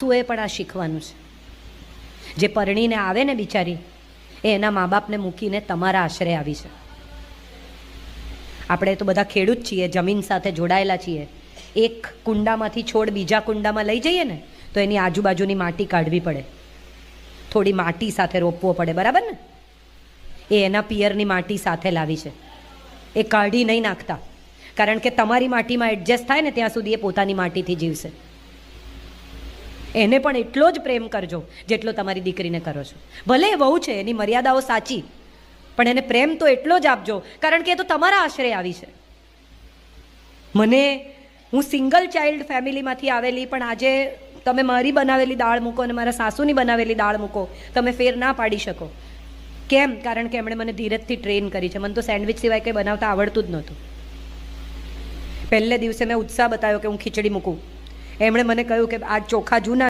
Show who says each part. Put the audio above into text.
Speaker 1: તું એ પણ આ શીખવાનું છે. જે પરણીને આવે ને બિચારી, એ એના મા બાપને મૂકીને તમારા આશરે આવી છે. આપણે તો બધા ખેડૂત છીએ, જમીન સાથે જોડાયેલા છીએ. એક કુંડામાંથી છોડ બીજા કુંડામાં લઈ જઈએ ને તો એની આજુબાજુની માટી કાઢવી પડે, થોડી માટી સાથે રોપવો પડે, બરાબર ને? એ એના પિયરની માટી સાથે લાવી છે, એ કાઢી નહીં નાખતા, કારણ કે તમારી માટીમાં એડજસ્ટ થાય ને ત્યાં સુધી એ પોતાની માટીથી જીવશે. એને પણ એટલો જ પ્રેમ કરજો જેટલો તમારી દીકરીને કરો છો. ભલે એ વહુ છે, એની મર્યાદાઓ સાચી, પણ એને પ્રેમ તો એટલો જ આપજો, કારણ કે એ તો તમારા આશરે આવી છે. હું સિંગલ ચાઇલ્ડ ફેમિલીમાંથી આવેલી, પણ આજે તમે મારી બનાવેલી દાળ મૂકો અને મારા સાસુની બનાવેલી દાળ મૂકો, તમે ફેર ના પાડી શકો. કેમ? કારણ કે એમણે મને ધીરજથી ટ્રેન કરી છે. મને તો સેન્ડવિચ સિવાય કંઈ બનાવતા આવડતું જ નહોતું. પહેલે દિવસે મેં ઉત્સાહ બતાવ્યો કે હું ખીચડી મૂકું. એમણે મને કહ્યું કે આ ચોખા જૂના